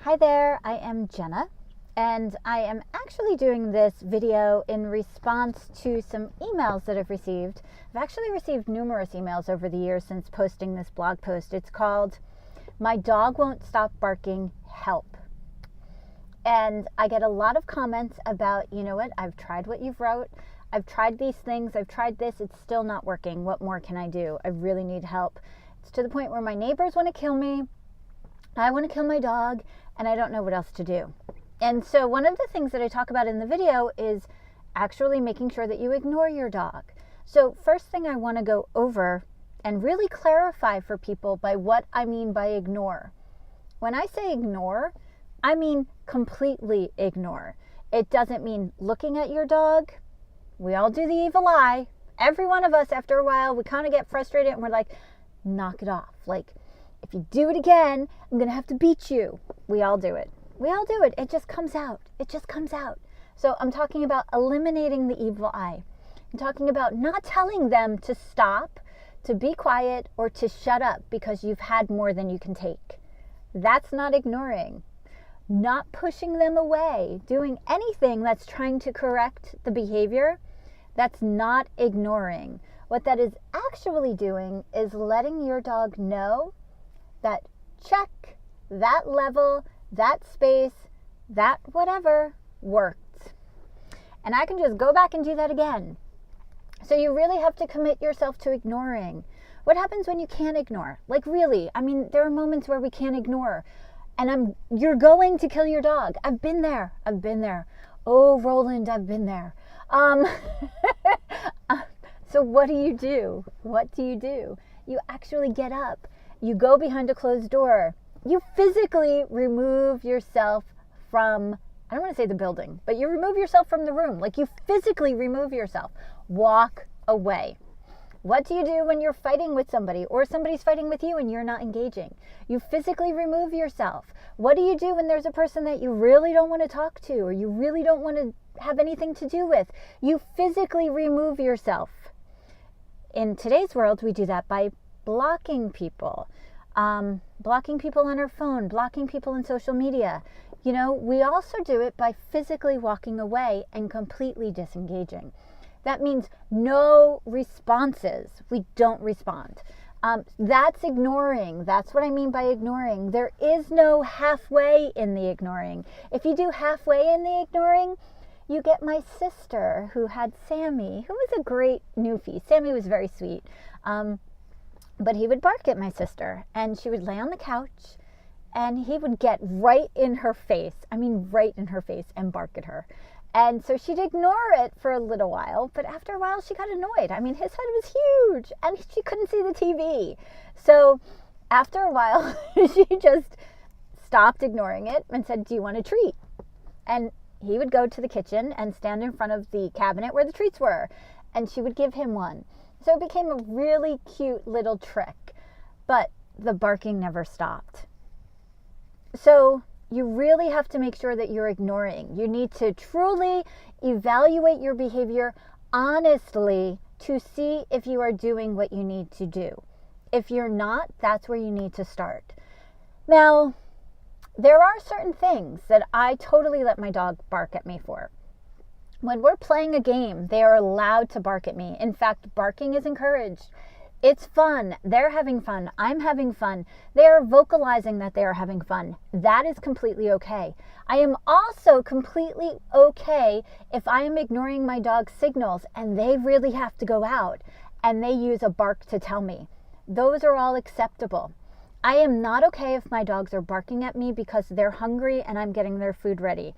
Hi there, I am Jenna, and I am actually doing this video in response to some emails that I've received. I've actually received numerous emails over the years since posting this blog post. It's called, "My Dog Won't Stop Barking, Help." And I get a lot of comments about, you know what, I've tried what you've wrote. I've tried these things, I've tried this, it's still not working. What more can I do? I really need help. It's to the point where my neighbors want to kill me, I want to kill my dog, and I don't know what else to do. And so one of the things that I talk about in the video is actually making sure that you ignore your dog. So first thing I want to go over and really clarify for people by what I mean by ignore. When I say ignore, I mean completely ignore. It doesn't mean looking at your dog. We all do the evil eye. Every one of us, after a while, we kind of get frustrated and we're like, knock it off. Like, if you do it again, I'm going to have to beat you. We all do it. We all do it. It just comes out. It just comes out. So I'm talking about eliminating the evil eye. I'm talking about not telling them to stop, to be quiet, or to shut up because you've had more than you can take. That's not ignoring. Not pushing them away, doing anything that's trying to correct the behavior, that's not ignoring. What that is actually doing is letting your dog know that check, that level, that space, that whatever worked. And I can just go back and do that again. So you really have to commit yourself to ignoring. What happens when you can't ignore? Like really, I mean, there are moments where we can't ignore. And you're going to kill your dog. I've been there. Oh, Roland, I've been there. So what do? What do? You actually get up. You go behind a closed door. You physically remove yourself from, I don't want to say the building, but you remove yourself from the room. Like you physically remove yourself. Walk away. What do you do when you're fighting with somebody or somebody's fighting with you and you're not engaging? You physically remove yourself. What do you do when there's a person that you really don't want to talk to or you really don't want to have anything to do with? You physically remove yourself. In today's world, we do that by blocking people on our phone, blocking people in social media. You know, we also do it by physically walking away and completely disengaging. That means no responses. We don't respond. That's ignoring. That's what I mean by ignoring. There is no halfway in the ignoring. If you do halfway in the ignoring, you get my sister who had Sammy, who was a great newfie. Sammy was very sweet. But he would bark at my sister and she would lay on the couch and he would get right in her face. I mean, right in her face and bark at her. And so she'd ignore it for a little while, but after a while she got annoyed. I mean, his head was huge and she couldn't see the TV. So after a while, she just stopped ignoring it and said, "Do you want a treat?" And he would go to the kitchen and stand in front of the cabinet where the treats were, and she would give him one. So it became a really cute little trick, but the barking never stopped. So you really have to make sure that you're ignoring. You need to truly evaluate your behavior honestly to see if you are doing what you need to do. If you're not, that's where you need to start. Now, there are certain things that I totally let my dog bark at me for. When we're playing a game, they are allowed to bark at me. In fact, barking is encouraged. It's fun. They're having fun. I'm having fun. They are vocalizing that they are having fun. That is completely okay. I am also completely okay if I am ignoring my dog's signals and they really have to go out and they use a bark to tell me. Those are all acceptable. I am not okay if my dogs are barking at me because they're hungry and I'm getting their food ready.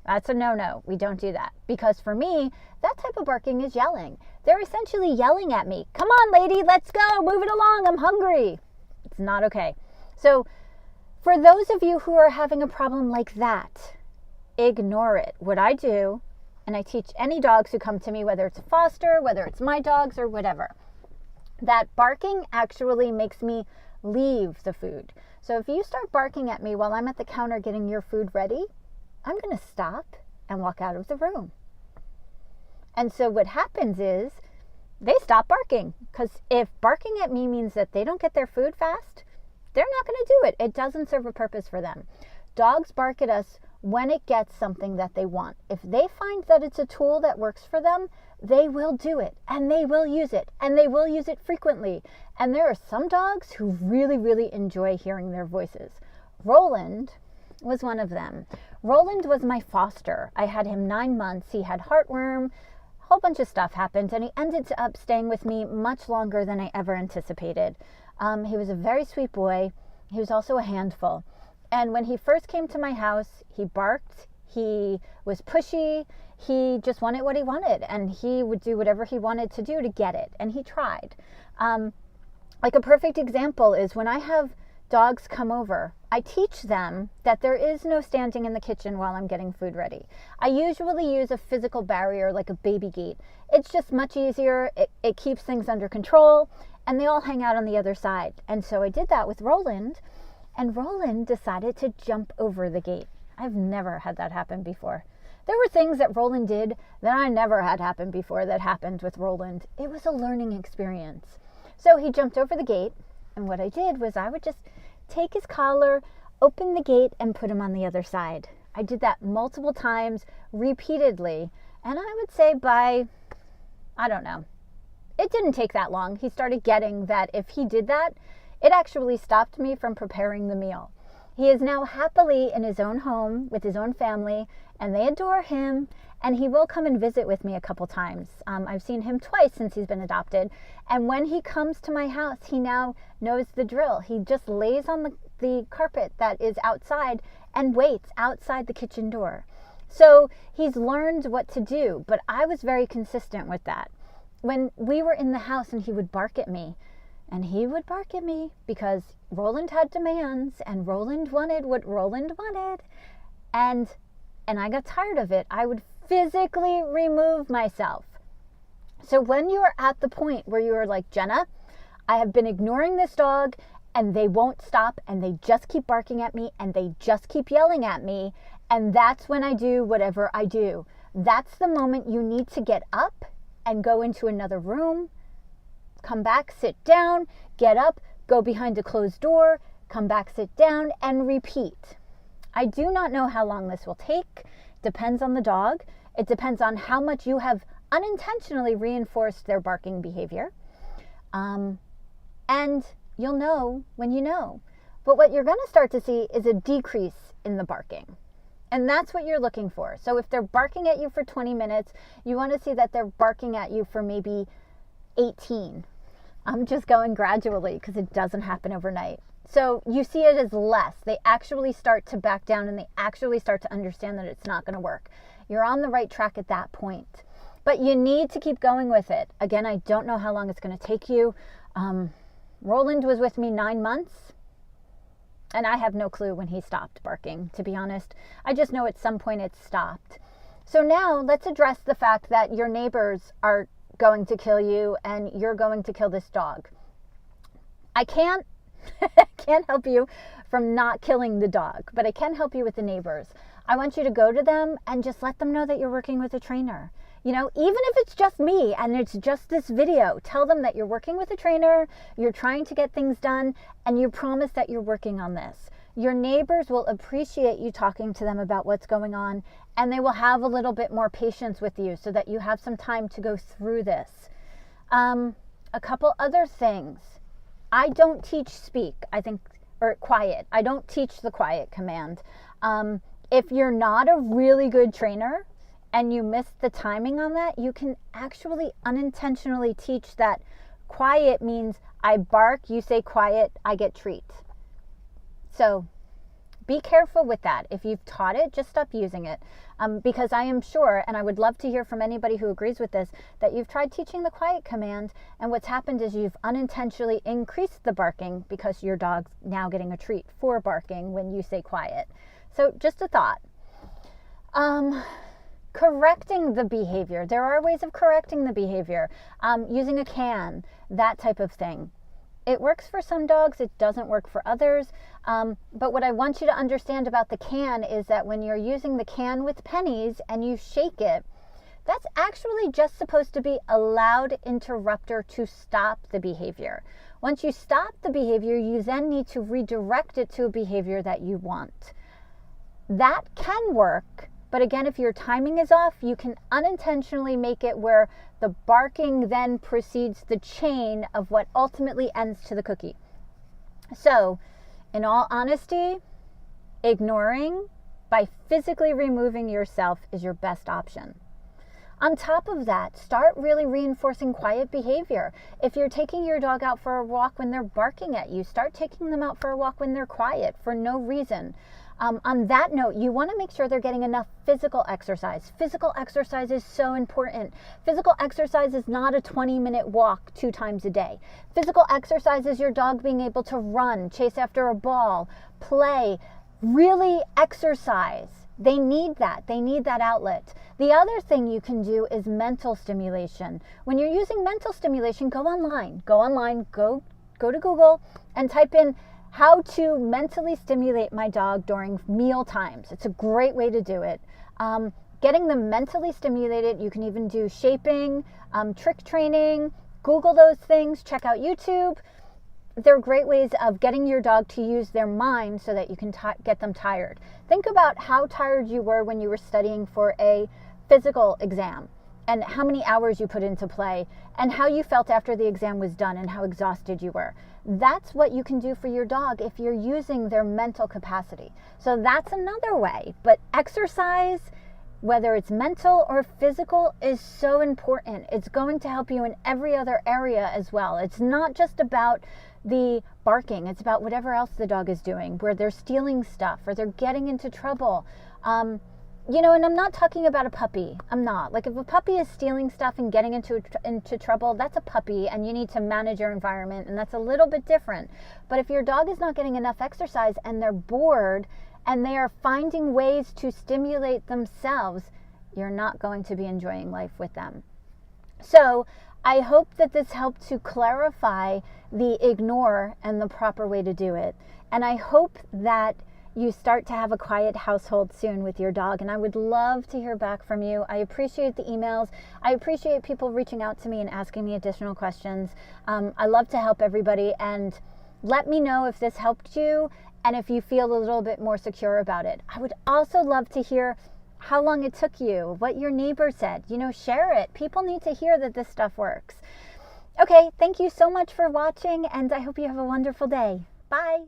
That's a no-no. We don't do that. Because for me, that type of barking is yelling. They're essentially yelling at me. "Come on, lady, let's go. Move it along. I'm hungry." It's not okay. So for those of you who are having a problem like that, ignore it. What I do, and I teach any dogs who come to me, whether it's a foster, whether it's my dogs or whatever, that barking actually makes me leave the food. So if you start barking at me while I'm at the counter getting your food ready, I'm going to stop and walk out of the room. And so what happens is they stop barking, because if barking at me means that they don't get their food fast, they're not going to do it. It doesn't serve a purpose for them. Dogs bark at us when it gets something that they want. If they find that it's a tool that works for them, they will do it, and they will use it, and they will use it frequently. And there are some dogs who really, really enjoy hearing their voices. Roland was one of them. Roland was my foster. I had him 9 months. He had heartworm. A whole bunch of stuff happened, and he ended up staying with me much longer than I ever anticipated. He was a very sweet boy. He was also a handful. And when he first came to my house, he barked. He was pushy. He just wanted what he wanted, and he would do whatever he wanted to do to get it, and he tried. Like a perfect example is when I have dogs come over, I teach them that there is no standing in the kitchen while I'm getting food ready. I usually use a physical barrier like a baby gate. It's just much easier. It keeps things under control, and they all hang out on the other side. And so I did that with Roland, and Roland decided to jump over the gate. I've never had that happen before. There were things that Roland did that I never had happen before that happened with Roland. It was a learning experience. So he jumped over the gate, and what I did was I would just take his collar, open the gate, and put him on the other side. I did that multiple times, repeatedly, and I would say by, I don't know, it didn't take that long. He started getting that if he did that, it actually stopped me from preparing the meal. He is now happily in his own home with his own family, and they adore him, and he will come and visit with me a couple times. I've seen him twice since he's been adopted, and when he comes to my house, he now knows the drill. He just lays on the carpet that is outside and waits outside the kitchen door. So he's learned what to do, but I was very consistent with that. When we were in the house and he would bark at me, and he would bark at me because Roland had demands and Roland wanted what Roland wanted. And I got tired of it. I would physically remove myself. So when you are at the point where you are like, Jenna, I have been ignoring this dog and they won't stop and they just keep barking at me and they just keep yelling at me. And that's when I do whatever I do. That's the moment you need to get up and go into another room. Come back, sit down, get up, go behind a closed door, come back, sit down, and repeat. I do not know how long this will take. Depends on the dog. It depends on how much you have unintentionally reinforced their barking behavior. And you'll know when you know. But what you're going to start to see is a decrease in the barking. And that's what you're looking for. So if they're barking at you for 20 minutes, you want to see that they're barking at you for maybe 18. I'm just going gradually because it doesn't happen overnight. So you see it as less. They actually start to back down and they actually start to understand that it's not going to work. You're on the right track at that point. But you need to keep going with it. Again, I don't know how long it's going to take you. Roland was with me 9 months. And I have no clue when he stopped barking, to be honest. I just know at some point it stopped. So now let's address the fact that your neighbors are going to kill you and you're going to kill this dog. I can't help you from not killing the dog, but I can help you with the neighbors. I want you to go to them and just let them know that you're working with a trainer. You know, even if it's just me and it's just this video, tell them that you're working with a trainer, you're trying to get things done, and you promise that you're working on this. Your neighbors will appreciate you talking to them about what's going on, and they will have a little bit more patience with you so that you have some time to go through this. A couple other things. I don't teach speak, or quiet. I don't teach the quiet command. If you're not a really good trainer and you miss the timing on that, you can actually unintentionally teach that quiet means I bark, you say quiet, I get treat. So be careful with that. If you've taught it, just stop using it. Because I am sure, and I would love to hear from anybody who agrees with this, that you've tried teaching the quiet command, and what's happened is you've unintentionally increased the barking because your dog's now getting a treat for barking when you say quiet. So just a thought. Correcting the behavior. There are ways of correcting the behavior. Using a can, that type of thing. It works for some dogs, it doesn't work for others. But what I want you to understand about the can is that when you're using the can with pennies and you shake it, that's actually just supposed to be a loud interrupter to stop the behavior. Once you stop the behavior, you then need to redirect it to a behavior that you want. that can work. But again, if your timing is off, you can unintentionally make it where the barking then precedes the chain of what ultimately ends to the cookie. So, in all honesty, ignoring by physically removing yourself is your best option. On top of that, start really reinforcing quiet behavior. If you're taking your dog out for a walk when they're barking at you, start taking them out for a walk when they're quiet for no reason. On that note, you want to make sure they're getting enough physical exercise. Physical exercise is so important. Physical exercise is not a 20-minute walk 2 times a day. Physical exercise is your dog being able to run, chase after a ball, play, really exercise. They need that. They need that outlet. The other thing you can do is mental stimulation. When you're using mental stimulation, go online, go to Google and type in how to mentally stimulate my dog during meal times. It's a great way to do it. Getting them mentally stimulated, you can even do shaping, trick training, Google those things, check out YouTube. They're great ways of getting your dog to use their mind so that you can get them tired. Think about how tired you were when you were studying for a physical exam and how many hours you put into play and how you felt after the exam was done and how exhausted you were. That's what you can do for your dog if you're using their mental capacity. So that's another way. But exercise, whether it's mental or physical, is so important. It's going to help you in every other area as well. It's not just about the barking. It's about whatever else the dog is doing, where they're stealing stuff or they're getting into trouble. And I'm not talking about a puppy. I'm not. Like, if a puppy is stealing stuff and getting into trouble, that's a puppy and you need to manage your environment, and that's a little bit different. But if your dog is not getting enough exercise and they're bored and they are finding ways to stimulate themselves, you're not going to be enjoying life with them. So I hope that this helped to clarify the ignore and the proper way to do it. And I hope that you start to have a quiet household soon with your dog. And I would love to hear back from you. I appreciate the emails. I appreciate people reaching out to me and asking me additional questions. I love to help everybody. And let me know if this helped you and if you feel a little bit more secure about it. I would also love to hear how long it took you, what your neighbor said. Share it. People need to hear that this stuff works. Okay, thank you so much for watching, and I hope you have a wonderful day. Bye.